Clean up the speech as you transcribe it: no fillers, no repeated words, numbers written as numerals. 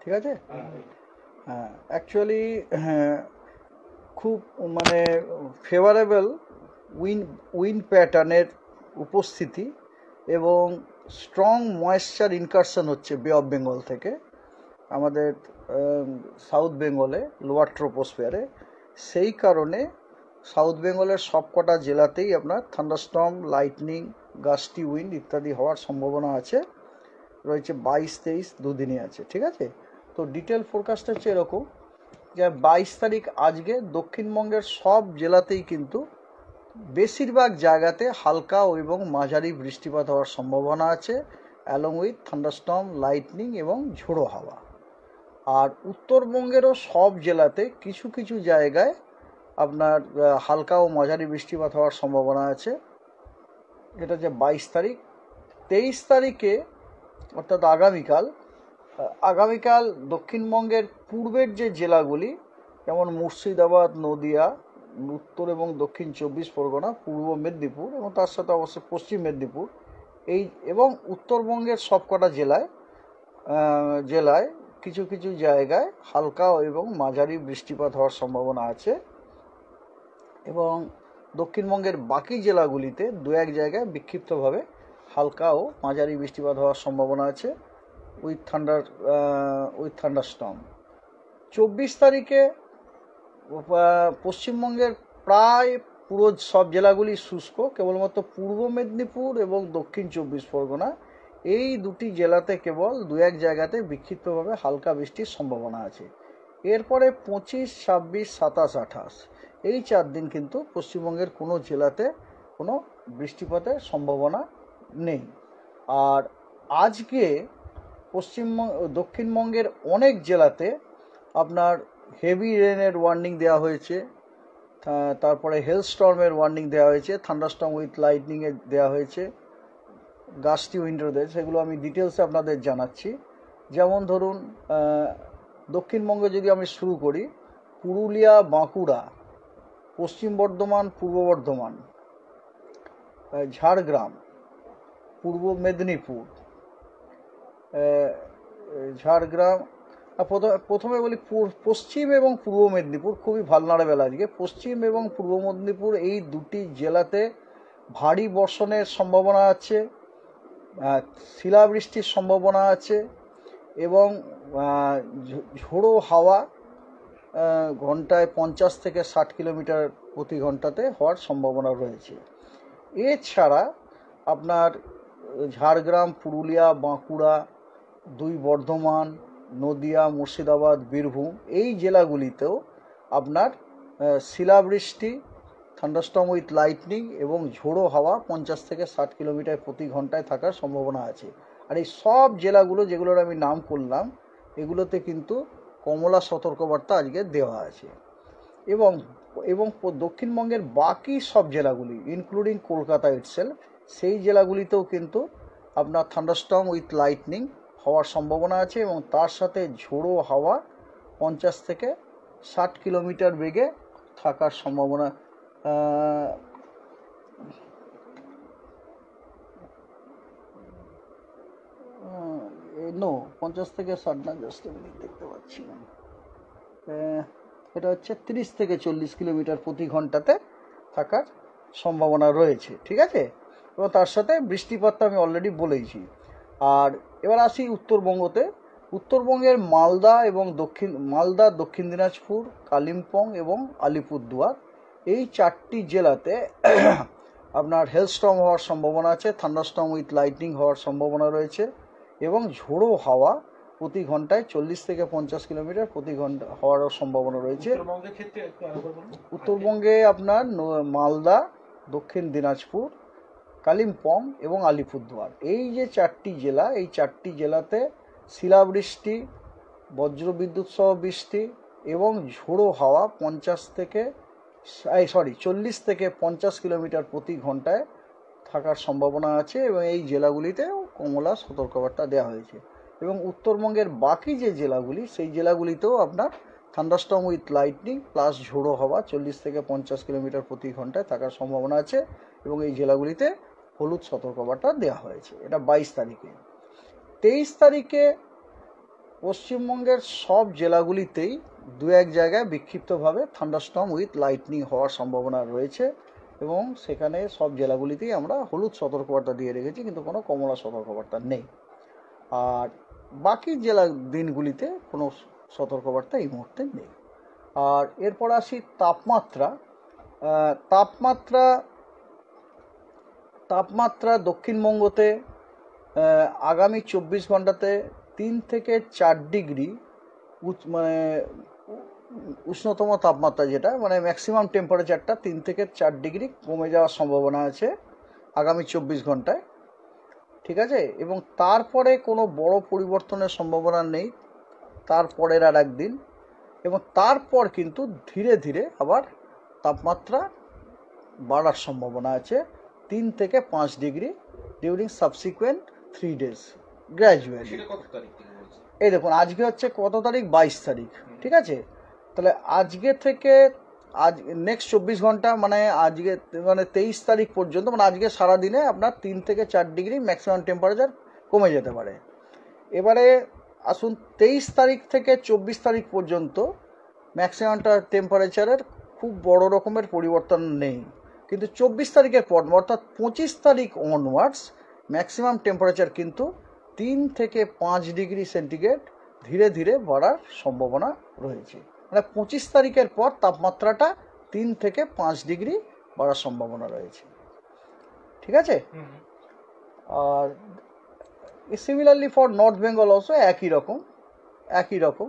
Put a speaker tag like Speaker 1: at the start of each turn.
Speaker 1: ঠিক আছে। হ্যাঁ, অ্যাকচুয়ালি হ্যাঁ, খুব মানে ফেভারেবল উইন্ড প্যাটার্নের উপস্থিতি এবং স্ট্রং ময়েশ্চার ইনকারশন হচ্ছে বে অফ বেঙ্গল থেকে আমাদের সাউথ বেঙ্গলে লোয়ার ট্রোপোস্ফিয়ারে। সেই কারণে সাউথ বেঙ্গলের সবকটা জেলাতেই আপনার থান্ডারস্টর্ম, লাইটনিং, গাস্টি উইন্ড ইত্যাদি হওয়ার সম্ভাবনা আছে, রয়েছে 22-23 দুদিনই আছে। ঠিক আছে, তো ডিটেল ফোরকাস্ট হচ্ছে এরকম যে 22 তারিখ আজকে দক্ষিণবঙ্গের সব জেলাতেই কিন্তু বেশিরভাগ জায়গাতে হালকা এবং মাঝারি বৃষ্টিপাত হওয়ার সম্ভাবনা আছে, অ্যালং উইথ থান্ডারস্টর্ম, লাইটনিং এবং ঝোড়ো হাওয়া। আর উত্তরবঙ্গেরও সব জেলাতে কিছু কিছু জায়গায় আপনার হালকা ও মাঝারি বৃষ্টিপাত হওয়ার সম্ভাবনা আছে। এটা হচ্ছে 22 তারিখ। 23 তারিখে অর্থাৎ আগামীকাল দক্ষিণবঙ্গের পূর্বের যে জেলাগুলি যেমন মুর্শিদাবাদ, নদিয়া, উত্তর এবং দক্ষিণ 24 পরগনা, পূর্ব মেদিনীপুর এবং তার সাথে অবশ্যই পশ্চিম মেদিনীপুর, এই এবং উত্তরবঙ্গের সবকটা জেলায় কিছু কিছু জায়গায় হালকা এবং মাঝারি বৃষ্টিপাত হওয়ার সম্ভাবনা আছে এবং দক্ষিণবঙ্গের বাকি জেলাগুলিতে দু এক জায়গায় বিক্ষিপ্তভাবে হালকা ও মাঝারি বৃষ্টিপাত হওয়ার সম্ভাবনা আছে উইথ থান্ডারস্টর্ম। 24 তারিখে পশ্চিমবঙ্গের প্রায় পুরো সব জেলাগুলি শুষ্ক, কেবলমাত্র পূর্ব মেদিনীপুর এবং দক্ষিণ 24 পরগনা এই দুটি জেলাতে কেবল দু এক জায়গাতে বিক্ষিপ্তভাবে হালকা বৃষ্টির সম্ভাবনা আছে। এরপরে 25, 26, 27, 28 এই 4 দিন কিন্তু পশ্চিমবঙ্গের কোনো জেলাতে কোনো বৃষ্টিপাতের সম্ভাবনা নেই। আর আজকে দক্ষিণবঙ্গের অনেক জেলাতে আপনার হেভি রেনের ওয়ার্নিং দেওয়া হয়েছে, তারপরে হেলস্টর্মের ওয়ার্নিং দেওয়া হয়েছে, থান্ডারস্টর্ম উইথ লাইটনিংয়ের দেওয়া হয়েছে, গাস্টি উইন্ডোদের, সেগুলো আমি ডিটেলসে আপনাদের জানাচ্ছি। যেমন ধরুন দক্ষিণবঙ্গে যদি আমি শুরু করি, পুরুলিয়া, বাঁকুড়া, পশ্চিম বর্ধমান, পূর্ব বর্ধমান, ঝাড়গ্রাম, পূর্ব মেদিনীপুর, প্রথমে বলি পশ্চিম এবং পূর্ব মেদিনীপুর, খুবই ভালনারেবল আজকে। পশ্চিম এবং পূর্ব মেদিনীপুর এই দুটি জেলাতে ভারী বর্ষণের সম্ভাবনা আছে, শিলাবৃষ্টির সম্ভাবনা আছে এবং ঝোড়ো হাওয়া ঘন্টায় 50 থেকে 60 কিলোমিটার প্রতি ঘন্টাতে হওয়ার সম্ভাবনা রয়েছে। এছাড়া আপনার ঝাড়গ্রাম, পুরুলিয়া, বাঁকুড়া, 2 বর্ধমান, নদিয়া, মুর্শিদাবাদ, বীরভূম এই জেলাগুলিতেও আপনার শিলাবৃষ্টি, থান্ডারস্টর্ম উইথ লাইটনিং এবং ঝোড়ো হাওয়া 50 থেকে 60 কিলোমিটার প্রতি ঘন্টায় থাকার সম্ভাবনা আছে। আর এই সব জেলাগুলো যেগুলোর আমি নাম করলাম এগুলোতে কিন্তু কমলা সতর্কবার্তা আজকে দেওয়া আছে এবং দক্ষিণবঙ্গের বাকি সব জেলাগুলি ইনক্লুডিং কলকাতা ইটসেলফ, সেই জেলাগুলিতেও কিন্তু আপনার থান্ডারস্টর্ম উইথ লাইটনিং হওয়ার সম্ভাবনা আছে এবং তার সাথে ঝোড়ো হাওয়া 50 থেকে 60 কিলোমিটার বেগে থাকার সম্ভাবনা। 50 থেকে 60 না, জাস্ট মিনিট দেখতে পাচ্ছি না, এটা হচ্ছে 30 থেকে 40 কিলোমিটার প্রতি ঘন্টাতে থাকার সম্ভাবনা রয়েছে। ঠিক আছে, এবং তার সাথে বৃষ্টিপাতটা আমি অলরেডি বলেইছি। আর এবার আসি উত্তরবঙ্গতে। উত্তরবঙ্গের মালদা, দক্ষিণ দিনাজপুর, কালিম্পং এবং আলিপুরদুয়ার এই 4টি জেলাতে আপনার হেলস্টর্ম হওয়ার সম্ভাবনা আছে, থান্ডারস্টর্ম উইথ লাইটনিং হওয়ার সম্ভাবনা রয়েছে এবং ঝোড়ো হাওয়া প্রতি ঘন্টায় 40 থেকে 50 কিলোমিটার প্রতি ঘন্টা হওয়ার সম্ভাবনা রয়েছে। উত্তরবঙ্গে আপনার মালদা, দক্ষিণ দিনাজপুর, কালিম্পং এবং আলিপুরদুয়ার এই যে 4টি জেলা, এই 4টি জেলাতে শিলাবৃষ্টি, বজ্রবিদ্যুৎ সহ বৃষ্টি এবং ঝোড়ো হাওয়া 40 থেকে 50 কিলোমিটার প্রতি ঘন্টায় থাকার সম্ভাবনা আছে এবং এই জেলাগুলিতেও কমলা সতর্কবার্তা দেওয়া হয়েছে। এবং উত্তরবঙ্গের বাকি যে জেলাগুলি সেই জেলাগুলিতেও আপনার থান্ডারস্টর্ম উইথ লাইটনিং প্লাস ঝোড়ো হাওয়া 40 থেকে 50 কিলোমিটার প্রতি ঘন্টায় থাকার সম্ভাবনা আছে এবং এই জেলাগুলিতে হলুদ সতর্কবার্তা দেওয়া হয়েছে। এটা 22 তারিখে। 23 তারিখে পশ্চিমবঙ্গের সব জেলাগুলিতেই দু এক জায়গায় বিক্ষিপ্তভাবে থান্ডারস্টর্ম উইথ লাইটনিং হওয়ার সম্ভাবনা রয়েছে এবং সেখানে সব জেলাগুলিতেই আমরা হলুদ সতর্কবার্তা দিয়ে রেখেছি, কিন্তু কোনো কমলা সতর্কবার্তা নেই। আর বাকি জেলা দিনগুলিতে কোনো সতর্কবার্তা এই মুহূর্তে নেই। আর এরপর আসি তাপমাত্রা। তাপমাত্রা দক্ষিণবঙ্গতে আগামী 24 ঘন্টাতে 3 থেকে 4 ডিগ্রি মানে উষ্ণতম তাপমাত্রা, যেটা মানে ম্যাক্সিমাম টেম্পারেচারটা 3 থেকে 4 ডিগ্রি কমে যাওয়ার সম্ভাবনা আছে আগামী 24 ঘন্টায়, ঠিক আছে। এবং তারপরে কোনো বড় পরিবর্তনের সম্ভাবনা নেই তারপরের আর একদিন, এবং তারপর কিন্তু ধীরে ধীরে আবার তাপমাত্রা বাড়ার সম্ভাবনা আছে 3 থেকে 5 degree during subsequent 3 days gradually. এই দেখুন, আজকে হচ্ছে কত তারিখ? 22 তারিখ, ঠিক আছে। তাহলে আজকে থেকে আজ নেক্সট 24 ঘন্টা মানে আজকে মানে 23 তারিখ পর্যন্ত, মানে আজকে সারাদিনে আপনার 3 থেকে 4 ডিগ্রি ম্যাক্সিমাম টেম্পারেচার কমে যেতে পারে। এবারে আসুন 23 তারিখ থেকে 24 তারিখ পর্যন্ত ম্যাক্সিমাম টেম্পারেচারের খুব বড় রকমের পরিবর্তন নেই, কিন্তু 24 তারিখের পর অর্থাৎ 25 তারিখ অনওয়ার্ডস ম্যাক্সিমাম টেম্পারেচার কিন্তু 3 থেকে 5 ডিগ্রি সেন্টিগ্রেড ধীরে ধীরে বাড়ার সম্ভাবনা রয়েছে। মানে 25 তারিখের পর তাপমাত্রাটা 3 থেকে 5 ডিগ্রি বাড়ার সম্ভাবনা রয়েছে, ঠিক আছে। আর similarly for North Bengal also একই রকম।